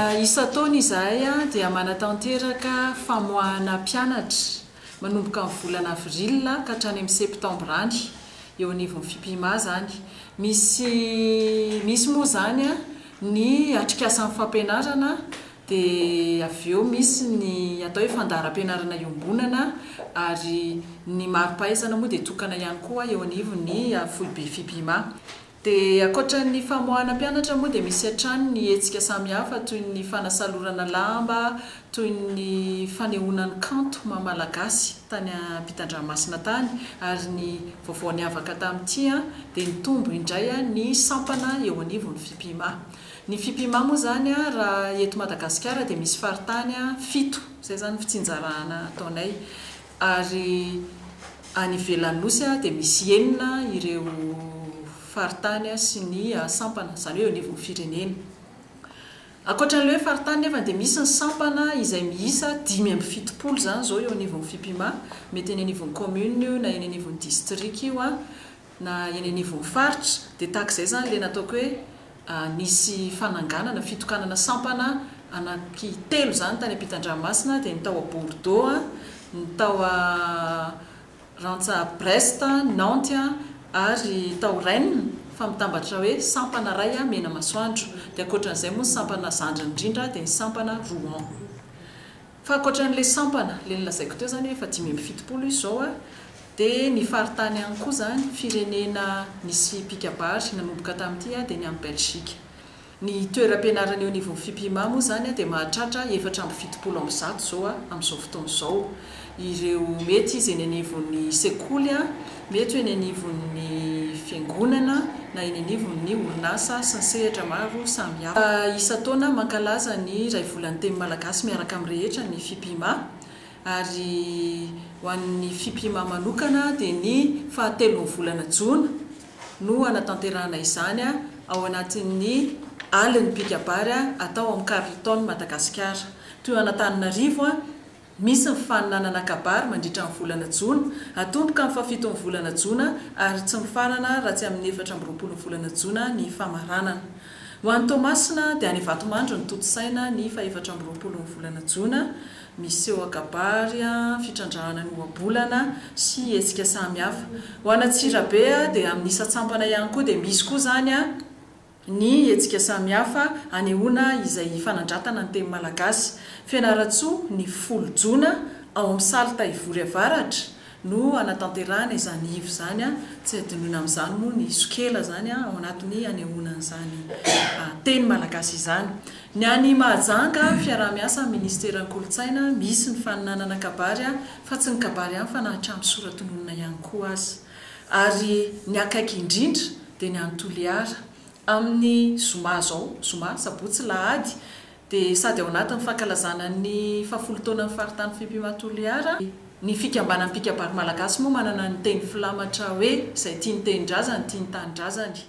Isa taona izahay dia manatanteraka famoahana mpianatra manomboka amin'ny volana avril ka hatrany amin'ny septambra any eo anivon'ny FIPIMA zany. Misy moa zany ny atrikasan'ny fampianarana dia avy eo misy ny atao hoe fandaharam-pianarana iombonana ary ny mari-pahaizana moa dia tokana ihany koa eo anivon'ny foibe FIPIMA. Dia ankoatran'ny famoahana mpianatra moa dia misy hatrany ny hetsika samihafa toy ny fanasalorana lamba, toy ny fanehoana ny kanto malagasy tany Ampitan-Dranomasina tany ary ny vaovao niavaka tamin'ity dia nitombo indray ny sampana eo anivon'ny FIPIMA. Ny FIPIMA moa zany raha eto Madagasikara dia misy faritany 7 izay zany fitsinjarana ataonay ary any ivelan'ny nosy dia misy 9 ireo faritany sy ny sampana zany hoe eo anivon'ny firenena. Ankoatran'ilay hoe faritany nefa dia misy ny sampana izay miisa 570 zany zao eo anivon'ny FIPIMA, mety eny anivon'ny commune na eny anivon'ny district io na eny anivon'ny faritra dia tahak'izay zany ilay nataoko hoe nisy fananganana fitokanana sampana anaky 3 zany tany Ampitan-Dranomasina dia ny tao a Bordeaux, ny tao a Brest, Nantes ary tao Rennes fa mitambatra hoe sampana ray mena masoandro. Dia ankoatran'izay moa sampana zandry indrindra dia ny sampana Rouen. Fa ankoatran'ilay sampana le nilazaiko teo zany efa 570 izao dia ny faritany ihany koa zany firenena nisy pikabary nanomboka tamin'ity dia ny amin'ny Belgique. Ny toeram-pianarana eo anivon'ny FIPIMA moa zany dia mahatratra 470 zao amin'izao fotoana izao. Ireo mety izy eny anivon'ny sekoly, mety eny anivon'ny fiangonana na eny anivon'ny orinasa sy ny sehatra maro samihafa. Isa taona mankalaza ny iray volan'ny teny malagasy miaraka amin'ny rehetra ny FIPIMA ary ho an'ny FIPIMA manokana dia ny 7 volana Jona no anatanterahana izany ao anatin'ny alin'ny pikabary atao amin'ny Carleton Madagasikara. Toy Antananarivo misy ny faninanana kabary mandritra ny volana Jona atomboka amin'ny 7 volana Jona ary tsy mifarana raha tsy amin'ny 14 volana Jona ny famaranana. Ho an'ny Toamasina dia any Vatomandry ny toto-saina ny 14 volana Jona. Misy eo kabary, fitrandrahana ny ohabolana sy hetsika samihafa. Ho an'ny Antsirabe dia amin'ny isa-tsampana ihany koa dia misy koa zany ny hetsika samihafa anehoana izay fanandratana ny teny malagasy. Fianaratsoa ny 10 Jona ao amin'ny saly Tahivory Avaratra no anatanterahana izany ivo zany tsy adinoina amin'izany moa ny sokela zany ao anatin'ny anehoana izany teny malagasy izany. Ny any Mahajanga fiaraha-miasa ministeran'ny kolontsaina misy ny faninanana kabary fa tsy ny kabary ihany fa na hatramin'ny soratononona ihany koa azy. Ary ny akaiky indrindra dia ny any Toliara amin'ny Zoma zao, Zoma sabotsy lahady dia sady ao anatin'ny fankalazana ny 10 taonan'ny faritany FIPIMA Toliara. Ny fikambanan'ny pikabary malagasy moa manana ny teny filamatra hoe izay tiany teny-drazany tiany tany-drazany.